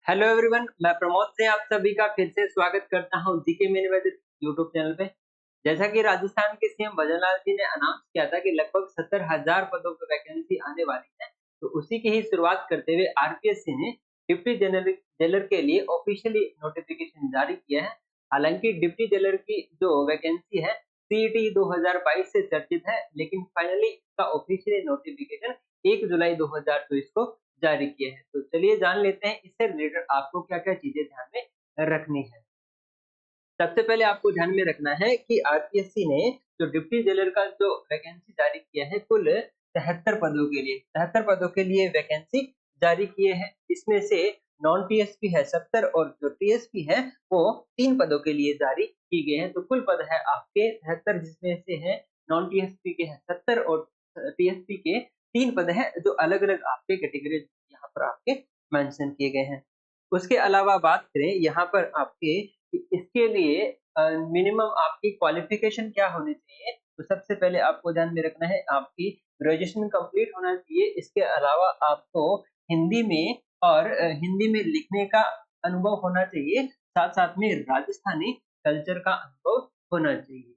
Hello everyone, मैं प्रमोद से आप सभी का फिर से स्वागत करता हूं जीके मेरे वैदिक यूट्यूब चैनल पे। जैसा कि राजस्थान के सीएम भजनलाल जी ने अनाउंस किया था कि लगभग 70,000 पदों पर वैकेंसी आने वाली है, तो उसी की ही शुरुआत करते हुए आरपीएससी ने डिप्टी जेलर के लिए ऑफिशियली नोटिफिकेशन जारी किया है। हालांकि डिप्टी जेलर की जो वैकेंसी है सीईटी 2022 से चर्चित है, लेकिन फाइनली इसका ऑफिशियली नोटिफिकेशन 1 जुलाई 2024 को जारी किए हैं। तो चलिए जान लेते हैं इससे रिलेटेड आपको क्या-क्या चीज़ें ध्यान में रखनी है। सबसे पहले आपको ध्यान में रखना है कि आरपीएससी ने जो डिप्टी जेलर का जो वैकेंसी जारी किया है कुल 73 पदों के लिए 73 पदों के लिए वैकेंसी जारी किए हैं। इसमें से नॉन टीएसपी है 70 और जो टीएसपी है वो 3 पदों के लिए जारी की गए हैं। तो कुल पद है आपके 73, जिसमें से है नॉन टीएसपी के हैं 70 और टीएसपी के 3 पद हैं जो अलग-अलग आपके कैटेगरी यहाँ पर आपके मेंशन किए गए हैं। उसके अलावा बात करें यहाँ पर आपके कि इसके लिए मिनिमम आपकी क्वालिफ़िकेशन क्या होनी चाहिए? तो सबसे पहले आपको ध्यान में रखना है आपकी ग्रेजुएशन कंप्लीट होना चाहिए। इसके अलावा आपको हिंदी में और हिंदी में लिखने का अनुभव होना चाहिए। साथ-साथ में राजस्थानी कल्चर का अनुभव होना चाहिए।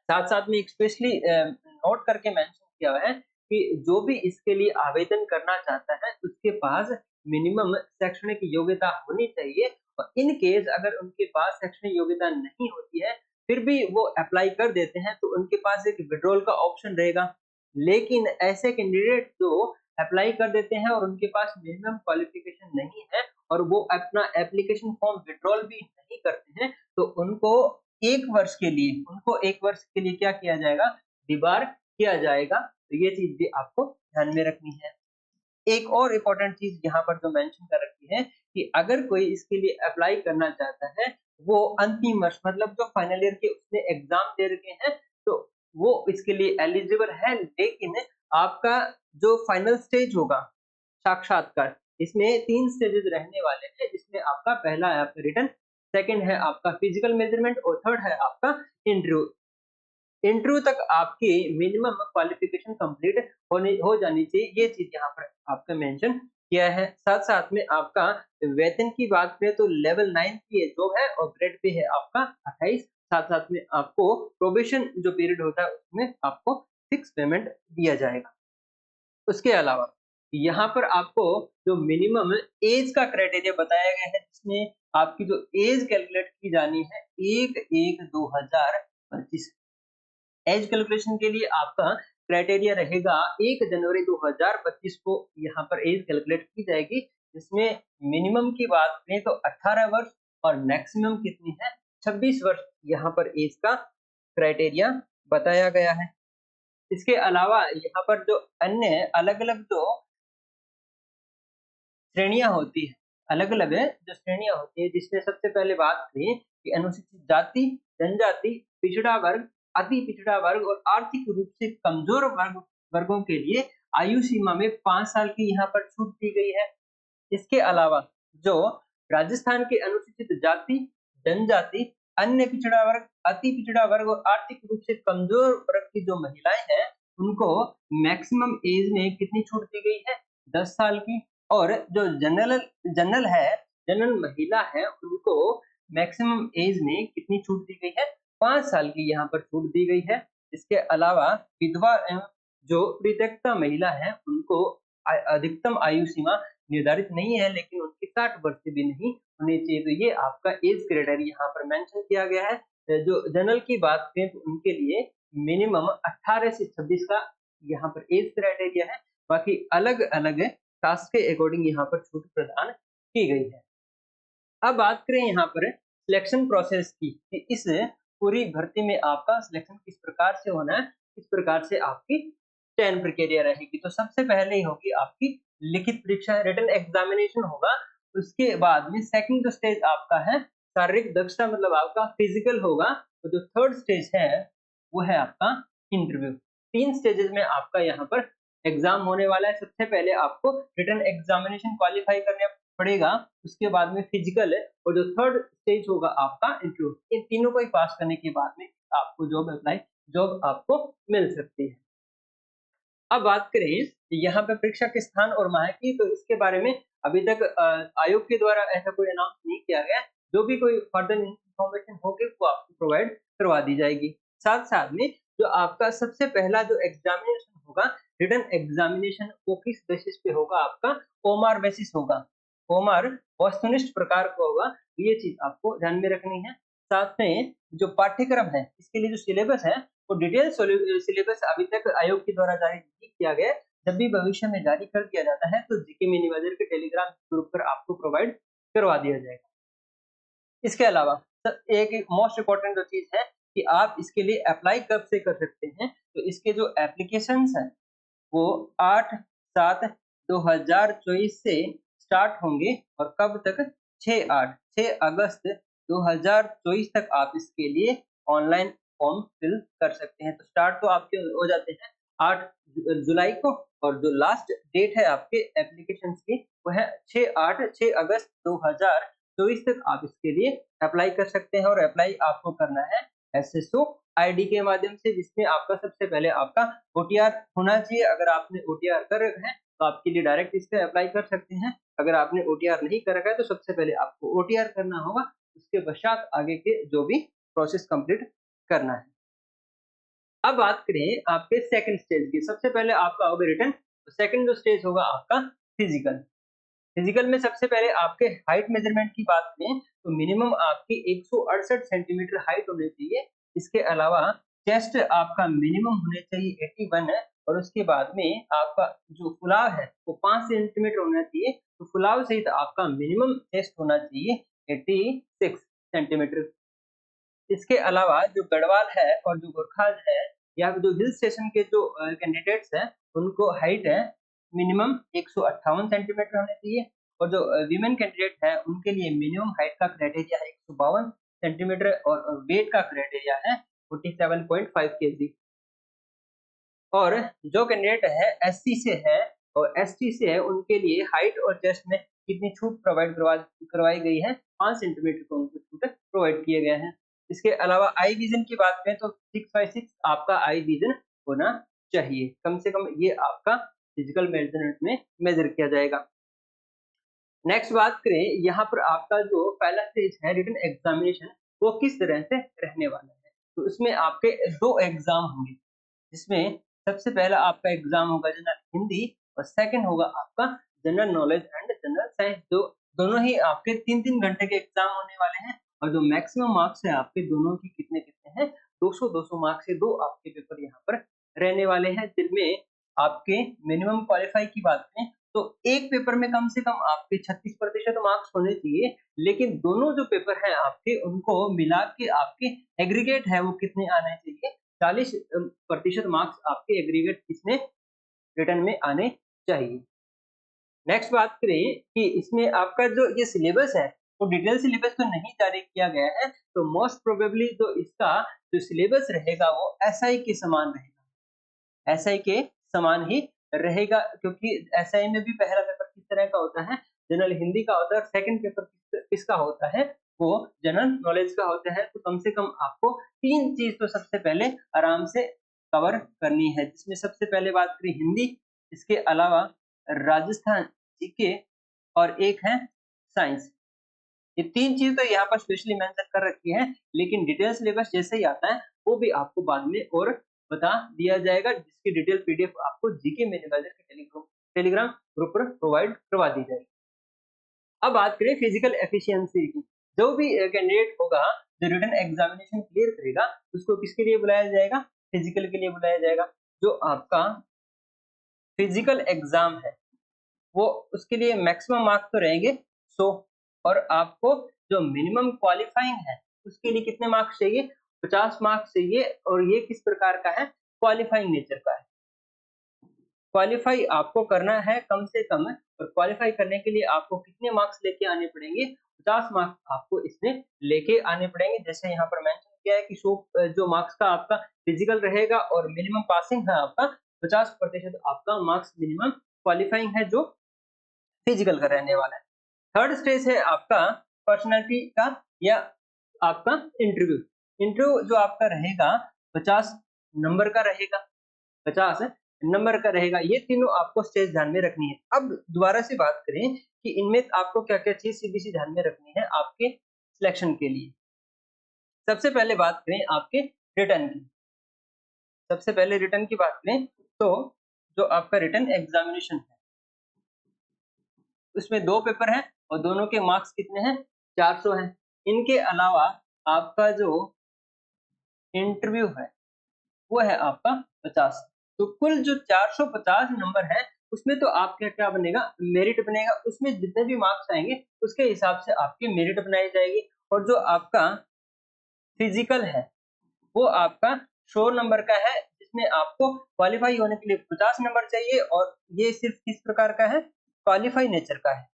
साथ-साथ में स्पेशली नोट करके मेंशन किया हुआ है कि जो भी इसके लिए आवेदन करना चाहता है, उसके पास मिनिमम शैक्षणिक योग्यता होनी चाहिए और इन केस अगर उनके पास शैक्षणिक योग्यता नहीं होती है, फिर भी वो अप्लाई कर देते हैं, तो उनके पास एक विथड्रॉल का ऑप्शन रहेगा। लेकिन ऐसे कैंडिडेट जो अप्लाई कर देते हैं और उनके पास मिनिमम क्वालिफ़िकेशन नहीं है और वो अपना एप्लीकेशन फॉर्म विथड्रॉल भी नहीं करते हैं, तो उनको 1 वर्ष के लिए उनको 1 वर्ष के लिए क्या किया जाएगा? डिबार किया जाएगा। तो ये चीज़ भी आपको ध्यान में रखनी है। एक और इम्पोर्टेंट चीज़ यहाँ पर जो मेंशन कर रखी है कि अगर कोई इसके लिए अप्लाई करना चाहता है, वो अंतिम वर्ष मतलब जो फाइनल ईयर के उसने एग्ज़ाम दे रखे हैं, तो वो इसके लिए एलिजिबल है, लेकिन आपका जो फाइनल स्टेज होगा, साक्षात्कार, इसमें 3 स्टेजेस रहने वाले हैं, जिसमें आपका पहला है आपका रिटन, सेकंड है आपका फिजिकल मेजरमेंट और थर्ड है आपका इंटरव्यू। इंटरव्यू तक आपकी मिनिमम क्वालिफिकेशन कंप्लीट होनी हो जानी चाहिए, ये चीज़ यहाँ पर आपका मेंशन किया है। साथ-साथ में आपका वेतन की बात करें तो लेवल 9 की जॉब है और ग्रेड पे है आपका 28। साथ-साथ में आपको प्रोबेशन जो पीरियड होता है उसमें आपको फिक्स पेमेंट दिया जाएगा। उसके अलावा यहाँ पर आपको जो मिनिमम ऐज का क्राइटेरिया बताया गया है, जिसमें आपकी जो ऐज कैलकुलेट की जानी है 1/1/2025। एज कैलकुलेशन के लिए आपका क्राइटेरिया रहेगा 1 जनवरी 2025 को यहाँ पर एज कैलकुलेट की जाएगी, जिसमें मिनिमम की बात करें तो 18 वर्ष और मैक्सिमम कितनी है 26 वर्ष यहाँ पर एज का क्राइटेरिया बताया गया है। इसके अलावा यहाँ पर जो अन्य अलग-अलग जो श्रेणियाँ होती हैं, अलग-अलग जो श्रेणियाँ होती हैं, जिसमें सबसे पहले बात करें कि अनुसूचित जाति, जनजाति, पिछड़ा वर्ग, अति पिछड़ा वर्ग और आर्थिक रूप से कमज़ोर वर्गों के लिए आयु सीमा में 5 साल की यहाँ पर छूट दी गई है। इसके अलावा जो राजस्थान के अनुसूचित जाति, जनजाति, अन्य पिछड़ा वर्ग, अति पिछड़ा वर्ग और आर्थिक रूप से कमज़ोर वर्ग की जो महिलाएँ हैं, उनको मैक्सिमम एज में कितनी छूट दी गई है? 10 साल की। और जो जनरल है, जनरल महिला है, उनको मैक्सिमम एज में कितनी छूट दी गई है? 5 साल की यहाँ पर छूट दी गई है। इसके अलावा विधवा एवं जो परित्यक्ता महिला है, उनको अधिकतम आयु सीमा निर्धारित नहीं है, लेकिन उनकी 60 वर्ष से भी नहीं होनी चाहिए। तो ये आपका एज क्राइटेरिया यहाँ पर मेंशन किया गया है। जो जनरल की बात करें तो उनके लिए मिनिमम 18 से 26 का यहाँ पर एज क्राइटेरिया है। बाकी अलग-अलग कास्ट के अकॉर्डिंग यहाँ पर छूट प्रदान की गई है। अब बात करें यहाँ पर सिलेक्शन प्रोसेस की कि इस पूरी भर्ती में आपका सिलेक्शन किस प्रकार से होना है, किस प्रकार से आपकी चयन प्रक्रिया रहेगी। तो सबसे पहले ही होगी आपकी लिखित परीक्षा, रिटन एग्जामिनेशन होगा। उसके बाद में सेकंड जो स्टेज आपका है शारीरिक दक्षता मतलब आपका फिजिकल होगा। तो जो थर्ड स्टेज है वो है आपका इंटरव्यू। 3 स्टेजेस में आपका यहाँ पर एग्जाम होने वाला है। सबसे पहले आपको रिटन एग्जामिनेशन क्वालिफाई करने पड़ेगा, उसके बाद में फिजिकल है और जो थर्ड स्टेज होगा आपका इंटरव्यू। इन तीनों को ही पास करने के बाद में आपको जॉब आपको मिल सकती है। अब बात करें यहाँ पे परीक्षा के स्थान और माह की, तो इसके बारे में अभी तक आयोग के द्वारा ऐसा कोई अनाउंस नहीं किया गया है। जो भी कोई फर्दर इन्फॉर्मेशन होगी वो आपको प्रोवाइड करवा दी जाएगी। साथ-साथ में जो आपका सबसे पहला जो एग्जामिनेशन होगा, रिटन एग्जामिनेशन वो किस बेसिस पे होगा आपका? ओएमआर बेसिस होगा। ओएमआर वस्तुनिष्ठ प्रकार का होगा, ये चीज़ आपको ध्यान में रखनी है। साथ में जो पाठ्यक्रम है, इसके लिए जो सिलेबस है, वो डिटेल सिलेबस अभी तक आयोग के द्वारा जारी नहीं किया गया है। जब भी भविष्य में जारी कर दिया जाता है, तो जीके मिनी बजट के टेलीग्राम ग्रुप पर आपको प्रोवाइड करवा दिया जाएगा। इसके अलावा एक मोस्ट इम्पोर्टेंट जो चीज़ है कि आप इसके लिए अप्लाई कब से कर सकते हैं, तो इसके जो एप्लीकेशंस हैं, वो 8/7/2024 से स्टार्ट होंगे और कब तक? 6 अगस्त 2024 तक आप इसके लिए ऑनलाइन फॉर्म फिल कर सकते हैं। तो स्टार्ट तो आपके हो जाते हैं 8 जुलाई को, और जो लास्ट डेट है आपके एप्लीकेशंस की वो है 6 अगस्त 2024 तक आप इसके लिए अप्लाई कर सकते हैं। और अप्लाई आपको करना है एसएसओ आईडी के माध्यम से, जिसमें आपका सबसे पहले आपका ओटीआर होना चाहिए। अगर आपने ओटीआर कर रखा है तो आपके लिए डायरेक्ट इस पे अप्लाई कर सकते हैं। अगर आपने ओटीआर नहीं कर रखा है तो सबसे पहले आपको ओटीआर करना होगा, उसके पश्चात आगे के जो भी प्रोसेस कंप्लीट करना है। अब बात करें आपके सेकंड स्टेज की। सबसे पहले आपका होगा रिटन, सेकंड जो स्टेज होगा आपका फिजिकल। फिजिकल में सबसे पहले आपके हाइट मेजरमेंट की बात करें तो मिनिमम आपकी 168 सेंटीमीटर हाइट होनी चाहिए। इसके अलावा चेस्ट आपका मिनिमम होने चाहिए 81 है, और उसके बाद में आपका जो फुलाव है वो 5 सेंटीमीटर होना चाहिए। तो फुलाव सहित आपका मिनिमम चेस्ट होना चाहिए 86 सेंटीमीटर। इसके अलावा जो गढ़वाल है और जो गोरखाज है, या जो हिल स्टेशन के जो कैंडिडेट्स हैं, उनको हाइट है मिनिमम 158 सेंटीमीटर होनी चाहिए। और जो वीमेन कैंडिडेट है उनके लिए मिनिमम हाइट का क्राइटेरिया है 152 सेंटीमीटर, और वेट का क्राइटेरिया है 47.5 केजी। और जो कैंडिडेट है एससी से है और एसटी से है, उनके लिए हाइट और चेस्ट में कितनी छूट प्रोवाइड करवाई गई है? 5 सेंटीमीटर को उनको छूट प्रोवाइड किए गए हैं। इसके अलावा आई विजन की बात करें तो 6/6 आपका आई विजन होना चाहिए। कम से कम ये आपका फिजिकल मेजरमेंट में मेजर किया जाएगा। नेक्स्ट बात करें, यहाँ पर आपका जो पहला स्टेज है रिटन एग्जामिनेशन, वो किस तरह से रहने वाला है? तो इसमें आपके 2 एग्जाम होंगे, जिसमें सबसे पहला आपका एग्जाम होगा जनरल हिंदी, और सेकंड होगा आपका general knowledge and general science. जो दोनों ही आपके 3-3 घंटे के एग्जाम होने वाले हैं, और जो मैक्सिमम मार्क्स है आपके दोनों की कितने हैं? 200-200 मार्क्स से 2 आपके पेपर यहाँ पर रहने वाले हैं, जिनमें आपके मिनिमम क्वालिफाई की बात करें तो एक पेपर में कम से कम आपके 36% मार्क्स होने चाहिए, लेकिन दोनों जो पेपर हैं आपके उनको मिला के आपके एग्रीगेट है वो कितने आने चाहिए? 40% मार्क्स आपके एग्रीगेट इसमें रिटर्न में आने चाहिए। नेक्स्ट बात करें कि इसमें आपका जो ये सिलेबस है वो डिटेल सिलेबस तो नहीं जारी किया गया है, तो मोस्ट प्रोबेबली जो इसका जो सिलेबस रहेगा वो एसआई के समान रहेगा। एसआई के समान ही रहेगा, क्योंकि एसआई में भी पहला पेपर किस तरह का होता है? जनरल हिंदी का होता है, और सेकंड पेपर किसका होता है? वो जनरल नॉलेज का होता है। तो कम से कम आपको 3 चीज तो सबसे पहले आराम से कवर करनी है, जिसमें सबसे पहले बात करें हिंदी, इसके अलावा राजस्थान जीके, और एक है साइंस। ये 3 चीज़ तो यहाँ पर स्पेशली मेंशन कर रखी है, लेकिन डिटेल सिलेबस जैसे ही आता है, वो भी आपको बाद में और बता दिया जाएगा, जिसकी डिटेल पीडीएफ आपको जीके मेन एनालाइजर के टेलीग्राम ग्रुप पर प्रोवाइड करवा दी जाएगी। अब बात करें फिजिकल एफिशिएंसी की। जो भी कैंडिडेट होगा, जो रिटन एग्जामिनेशन क्लियर करेगा, उसको किसके लिए बुलाया जाएगा? फिजिकल के लिए बुलाया जाएगा। जो आपका फिजिकल एग्जाम है, वो उसके लिए मैक्सिमम मार्क्स तो रहेंगे 100, और आपको जो मिनिमम क्वालिफाइंग है उसके लिए कितने मार्क्स चाहिए? 50 मार्क्स चाहिए, और ये किस प्रकार का है? क्वालिफाइंग नेचर का है। क्वालिफाई आपको करना है कम से कम, और क्वालिफाई करने के लिए आपको कितने मार्क्स लेके आने पड़ेंगे? 50 मार्क्स आपको इसमें लेके आने पड़ेंगे। जैसे यहाँ पर मेंशन किया है कि जो मार्क्स का आपका फिजिकल रहेगा और मिनिमम पासिंग है आपका 50% आपका मार्क्स मिनिमम क्वालिफाइंग है, जो फिजिकल का रहने वाला है। थर्ड स्टेज है आपका पर्सनालिटी का, या आपका इंटरव्यू। इंटरव्यू जो आपका रहेगा 50 नंबर का रहेगा, 50 नंबर का रहेगा, ये तीनों आपको स्टेज ध्यान में रखनी है। अब दोबारा से बात करें कि इनमें आपको क्या-क्या चीज़ सीधी-सी ध्यान में रखनी है आपके सिलेक्शन के लिए। सबसे पहले बात करें आपके रिटन की। सबसे पहले रिटन की बात करें तो जो आपका रिटन एग्ज़ामिनेशन है, उसमें 2 पेपर हैं और दोनों के मार्क्स कितने हैं? 400 हैं। इनके अलावा आपका जो इंटरव्यू है, वो है आपका 50। तो कुल जो 450 नंबर हैं, उसमें तो आपका क्या बनेगा? मेरिट बनेगा। उसमें जितने भी मार्क्स आएँगे, उसके हिसाब से आपकी मेरिट बनाई जाएगी और जो आपका फिज़िकल है, वो आपका 100 नंबर का है, जिसमें आपको क्वालीफाई होने के लिए 50 नंबर चाहिए और ये सिर्फ़ किस प्रकार का है? क्वालीफाई नेचर का है।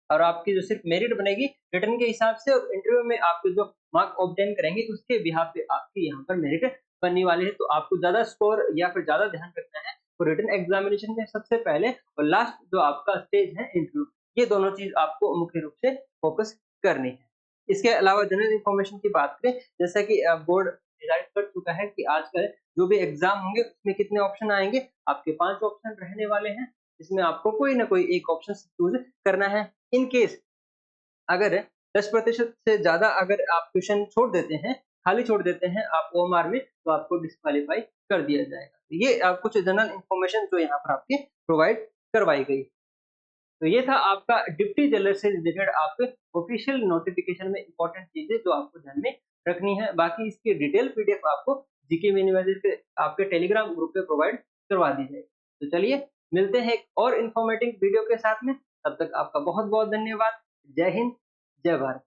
और आपकी जो सिर्फ मेरिट बनेगी रिटर्न के हिसाब से और इंटरव्यू में आपके जो मार्क ऑब्टेन करेंगे उसके बिहाफ पे आपकी यहाँ पर मेरिट बनने वाली है। तो आपको ज़्यादा स्कोर या फिर ज़्यादा ध्यान रखना है तो रिटन एग्जामिनेशन में सबसे पहले और लास्ट जो आपका स्टेज है इंटरव्यू, ये दोनों चीज़ आपको मुख्य रूप से फोकस करनी है। इसके अलावा जनरल इन्फॉर्मेशन की बात करें, जैसा कि बोर्ड डिसाइड कर चुका है कि आजकल जो भी एग्जाम होंगे उसमें कितने ऑप्शन आएँगे, आपके 5 ऑप्शन रहने वाले हैं, इसमें आपको कोई ना कोई एक ऑप्शन चूज़ करना है। इन केस अगर 10% से ज़्यादा अगर आप क्वेश्चन छोड़ देते हैं, खाली छोड़ देते हैं आप ओएमआर में, तो आपको डिस्क्वालीफाई कर दिया जाएगा। तो ये कुछ जनरल इन्फॉर्मेशन जो यहाँ पर आपके प्रोवाइड करवाई गई। तो ये था आपका डिप्टी जनरल से रिलेटेड आपके ऑफिशियल नोटिफिकेशन में इम्पोर्टेंट चीज़ें जो आपको ध्यान में रखनी है। बाकी इसकी डिटेल पीडीएफ आपको जीके मिनिमाइज़र के आपके टेलीग्राम ग्रुप पे प्रोवाइड करवा दी जाएगी। तो चलिए मिलते हैं एक और इन्फॉर्मेटिव वीडियो के साथ में, तब तक आपका बहुत-बहुत धन्यवाद। जय हिंद, जय भारत।